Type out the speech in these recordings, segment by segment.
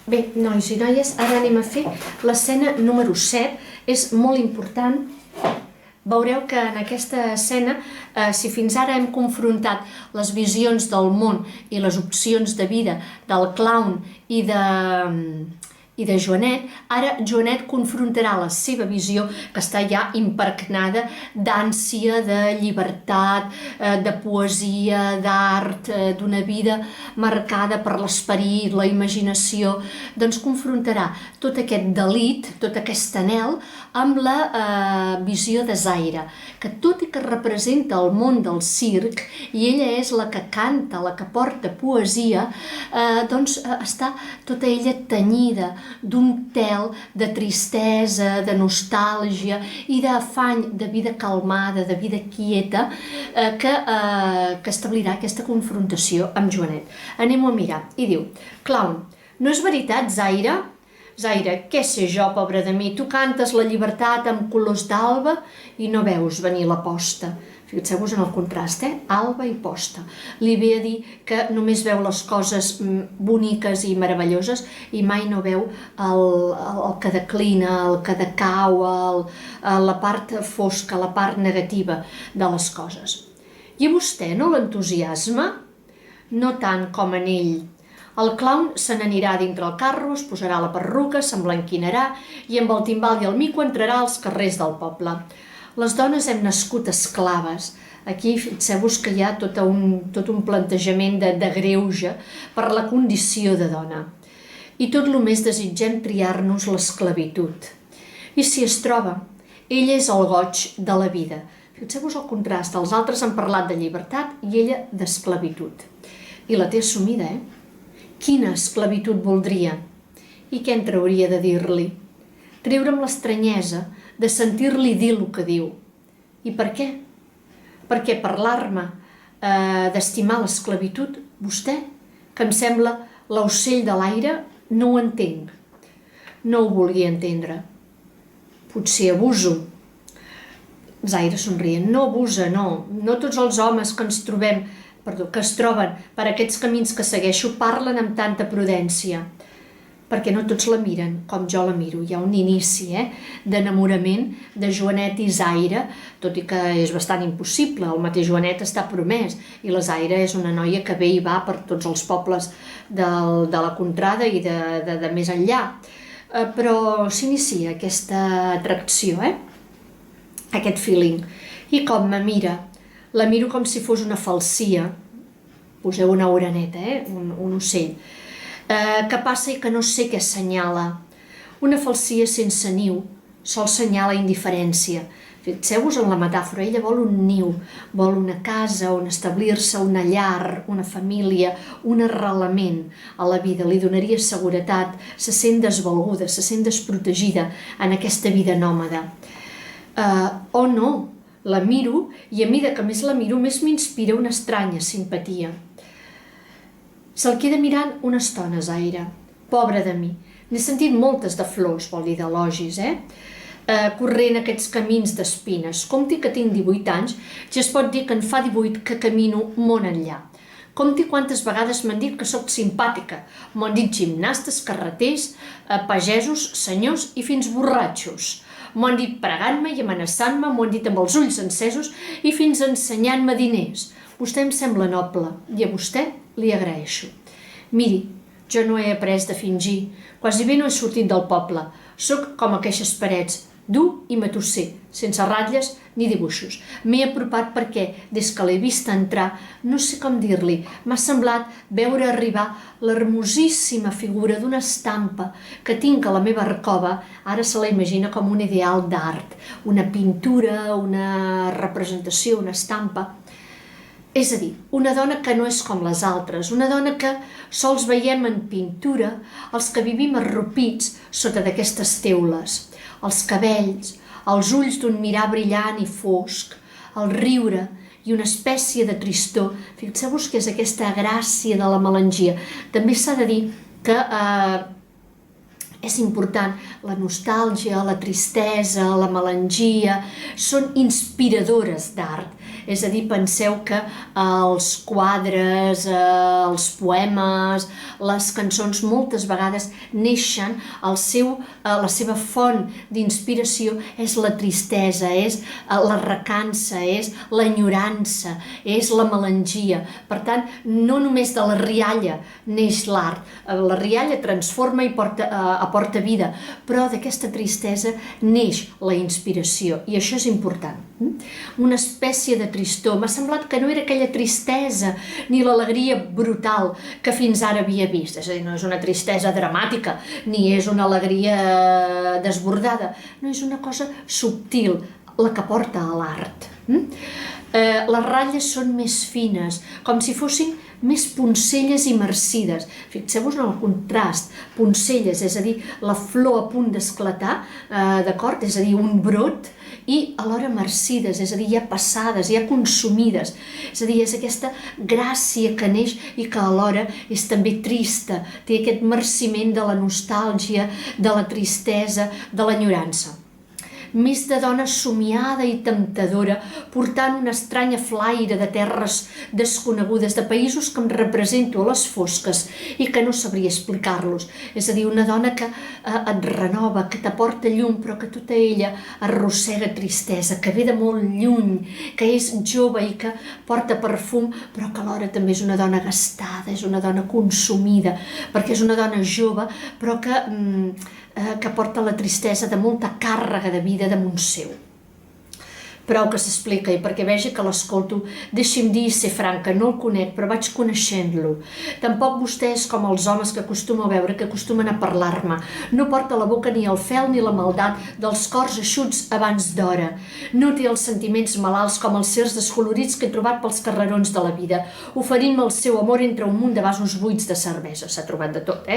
Bé, nois i noies, ara anem a fer l'escena número 7. És molt important. Veureu que en aquesta escena, si fins ara hem confrontat les visions del món i les opcions de vida del clown i de Joanet, ara Joanet confrontarà la seva visió, que està ja impregnada d'ànsia, de llibertat, de poesia, d'art, d'una vida marcada per l'esperit, la imaginació. Doncs confrontarà tot aquest delit, tot aquest anhel, amb la visió de Zaira, que tot i que representa el món del circ, i ella és la que canta, la que porta poesia, doncs està tota ella tenyida d'un tel de tristesa, de nostàlgia i d'afany de vida calmada, de vida quieta, que establirà aquesta confrontació amb Joanet. Anem-ho a mirar. I diu: clown, no és veritat, Zaira? Zaira, què sé jo, pobra de mi, tu cantes la llibertat amb colors d'alba i no veus venir la posta. Fixeu-vos en el contrast, alba i posta. Li ve a dir que només veu les coses boniques i meravelloses i mai no veu el que declina, el que decau, la part fosca, la part negativa de les coses. I a vostè no l'entusiasma? No tant com en ell. El clown se n'anirà dintre el carro, es posarà la perruca, s'emblanquinarà i amb el timbal i el mico entrarà als carrers del poble. Les dones hem nascut esclaves. Aquí fixeu-vos que hi ha tot un plantejament de greuge per la condició de dona. I tot el més desitgem triar-nos l'esclavitud. I si es troba, ell és el goig de la vida. Fixeu-vos el contrast, els altres han parlat de llibertat i ella d'esclavitud. I la té assumida, Quina esclavitud voldria? I què en trauria de dir-li? Treure'm l'estranyesa de sentir-li dir el que diu. I per què? Perquè parlar-me d'estimar l'esclavitud, vostè, que em sembla l'ocell de l'aire, no ho entenc. No ho vulgui entendre. Potser abuso. Zaira somrient. No abusa, no. No tots els homes que es troben per aquests camins que segueixo parlen amb tanta prudència, perquè no tots la miren com jo la miro. Hi ha un inici d'enamorament de Joanet i Zaira, tot i que és bastant impossible. El mateix Joanet està promès i la Zaira és una noia que ve i va per tots els pobles de la contrada i de més enllà. Però s'inicia aquesta atracció, aquest feeling. I com me mira? La miro com si fos una falsia, poseu una oreneta, un ocell, que passa i que no sé què assenyala. Una falsia sense niu sol senyala indiferència. Fixeu-vos en la metàfora, ella vol un niu, vol una casa on establir-se, una llar, una família, un arrelament a la vida, li donaria seguretat, se sent desvalguda, se sent desprotegida en aquesta vida nòmada. O no, la miro i a mesura que més la miro, més m'inspira una estranya simpatia. Se'l queda mirant una estona, Zaira. Pobra de mi. N'he sentit moltes de flors, vol dir d'elogis, corrent aquests camins d'espines. Compti que tinc 18 anys, ja es pot dir que en fa 18 que camino món enllà. Compti quantes vegades m'han dit que sóc simpàtica. M'ho han dit gimnastes, carreters, pagesos, senyors i fins borratxos. M'ho han dit pregant-me i amenaçant-me, m'ho han dit amb els ulls encesos i fins ensenyant-me diners. Vostè em sembla noble i a vostè li agraeixo. Miri, jo no he après de fingir, quasi bé no he sortit del poble. Soc com aqueixes parets, dur i matusser, sense ratlles ni dibuixos. M'he apropat perquè, des que l'he vist entrar, no sé com dir-li, m'ha semblat veure arribar l'hermosíssima figura d'una estampa que tinc a la meva recova. Ara se la imagina com un ideal d'art, una pintura, una representació, una estampa. És a dir, una dona que no és com les altres, una dona que sols veiem en pintura els que vivim arrupits sota d'aquestes teules. Els cabells, els ulls d'un mirar brillant i fosc, el riure i una espècie de tristor. Fixeu-vos que és aquesta gràcia de la melangia. També s'ha de dir que És important, la nostàlgia, la tristesa, la melangia, són inspiradores d'art. És a dir, penseu que els quadres, els poemes, les cançons moltes vegades neixen, la seva font d'inspiració és la tristesa, és la recança, és l'enyorança, és la melangia. Per tant, no només de la rialla neix l'art, la rialla transforma i aporta vida, però d'aquesta tristesa neix la inspiració, i això és important. Una espècie de tristor. M'ha semblat que no era aquella tristesa ni l'alegria brutal que fins ara havia vist. És a dir, no és una tristesa dramàtica, ni és una alegria desbordada. No, és una cosa subtil, la que porta a l'art. Les ratlles són més fines, com si fossin més poncelles i marcides. Fixeu-vos en el contrast, poncelles, és a dir, la flor a punt d'esclatar, d'acord? És a dir, un brot, i alhora marcides, és a dir, ja passades, ja consumides. És a dir, és aquesta gràcia que neix i que alhora és també trista, té aquest marciment de la nostàlgia, de la tristesa, de l'enyorança. Més de dona somiada i temptadora, portant una estranya flaire de terres desconegudes, de països que em represento a les fosques i que no sabria explicar-los. És a dir, una dona que et renova, que t'aporta llum, però que tota ella arrossega tristesa, que ve de molt lluny, que és jove i que porta perfum, però que alhora també és una dona gastada, és una dona consumida, perquè és una dona jove, però que porta la tristesa de molta càrrega de vida damunt seu. Prou que s'explica, i perquè vegi que l'escolto, deixi'm dir i ser franca, no el conec, però vaig coneixent-lo. Tampoc vostè és com els homes que acostumo a veure, que acostumen a parlar-me. No porta a la boca ni el fel ni la maldat dels cors eixuts abans d'hora. No té els sentiments malalts com els certs descolorits que he trobat pels carrerons de la vida, oferint-me el seu amor entre un munt de vasos buits de cervesa. S'ha trobat de tot,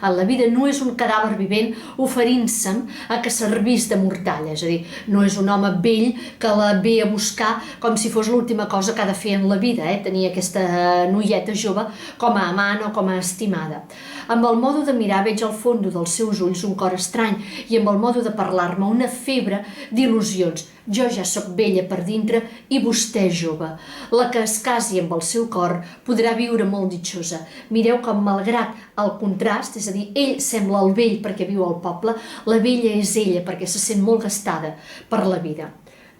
La vida no és un cadàver vivent oferint-se'm a que servís de mortalla, és a dir, no és un home vell que la ve a buscar com si fos l'última cosa que ha de fer en la vida, tenir aquesta noieta jove com a amant o com a estimada. Amb el modo de mirar veig al fons dels seus ulls un cor estrany i amb el modo de parlar-me una febre d'il·lusions. Jo ja sóc vella per dintre i vostè jove. La que es casi amb el seu cor podrà viure molt ditxosa. Mireu com, malgrat el contrast, és a dir, ell sembla el vell perquè viu al poble, la vella és ella perquè se sent molt gastada per la vida.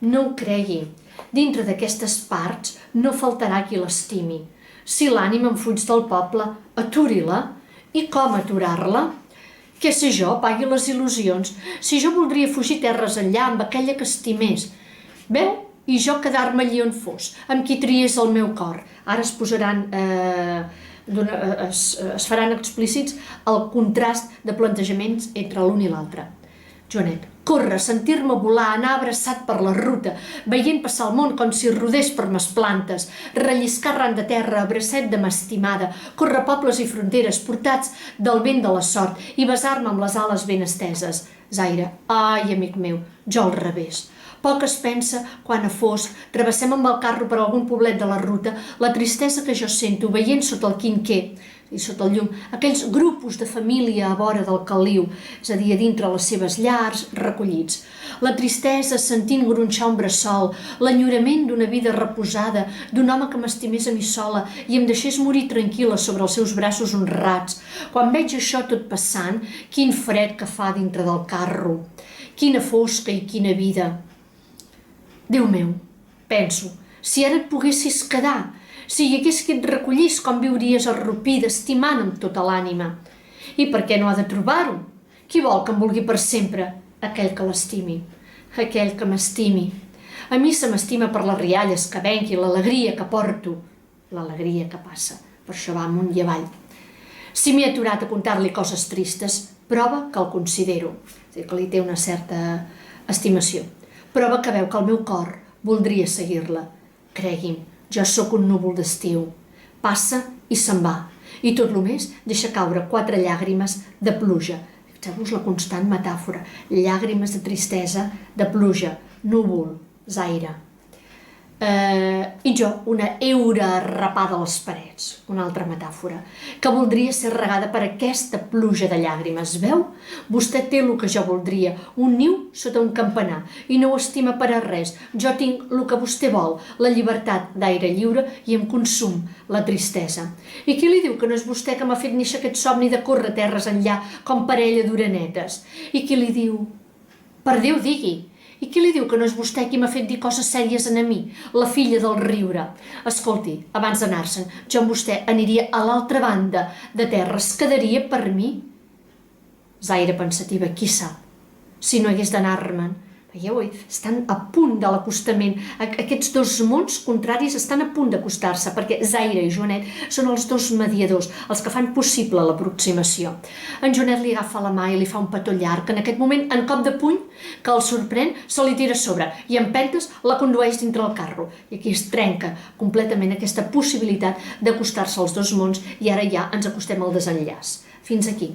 No ho cregui, dintre d'aquestes parts no faltarà qui l'estimi. Si l'ànima em fuig del poble, aturi-la. I com aturar-la? Què sé jo, pagui les il·lusions. Si jo voldria fugir terres enllà amb aquella que estimés. Veu? I jo quedar-me allí on fos, amb qui triés el meu cor. Ara es posaran... es faran explícits el contrast de plantejaments entre l'un i l'altre. Joanet, córrer, sentir-me volar, anar abraçat per la ruta, veient passar el món com si rodés per mes plantes, relliscar ran de terra, abracet de m'estimada, córrer pobles i fronteres portats del vent de la sort i besar-me amb les ales ben esteses. Zaire, ai, amic meu, jo al revés. Poc es pensa quan a fosc travessem amb el carro per algun poblet de la ruta la tristesa que jo sento veient sota el quinquer i sota el llum aquells grupos de família a vora del caliu, és a dir, a dintre les seves llars recollits. La tristesa sentint gronxar un bressol, l'enyorament d'una vida reposada, d'un home que m'estimés a mi sola i em deixés morir tranquil·la sobre els seus braços honrats. Quan veig això tot passant, quin fred que fa dintre del carro, quina fosca i quina vida. Déu meu, penso, si ara et poguessis quedar, si hi hagués qui et recollís, com viuries arrupida, estimant amb tota l'ànima. I per què no ha de trobar-ho? Qui vol que em vulgui per sempre? Aquell que l'estimi, aquell que m'estimi. A mi se m'estima per les rialles que venc i l'alegria que porto, l'alegria que passa. Per això va amunt i avall. Si m'he aturat a contar-li coses tristes, prova que el considero, és a dir, que li té una certa estimació. Prova que veu que el meu cor voldria seguir-la. Cregui'm, jo sóc un núvol d'estiu. Passa i se'n va. I tot el més deixa caure 4 llàgrimes de pluja. Fixeu-vos la constant metàfora. Llàgrimes de tristesa, de pluja, núvol, zaire. I jo, una eura arrapada a les parets, una altra metàfora, que voldria ser regada per aquesta pluja de llàgrimes. Veu? Vostè té el que jo voldria, un niu sota un campanar, i no ho estima per a res. Jo tinc el que vostè vol, la llibertat d'aire lliure, i em consum la tristesa. I qui li diu que no és vostè que m'ha fet néixer aquest somni de córrer terres enllà com parella d'orenetes? I qui li diu? Per Déu digui! I qui li diu que no és vostè qui m'ha fet dir coses sèries a mi, la filla del riure? Escolti, abans d'anar-se'n, jo amb vostè aniria a l'altra banda de terra. Es quedaria per mi? Zaire pensativa, qui sap, si no hagués d'anar-me'n. Veieu, estan a punt de l'acostament. Aquests dos mons contraris estan a punt d'acostar-se, perquè Zaire i Joanet són els dos mediadors, els que fan possible l'aproximació. En Joanet li agafa la mà i li fa un petó llarg, que en aquest moment, en cop de puny, que el sorprèn, se li tira a sobre i en pentes la condueix dintre el carro. I aquí es trenca completament aquesta possibilitat d'acostar-se als dos mons i ara ja ens acostem al desenllaç. Fins aquí.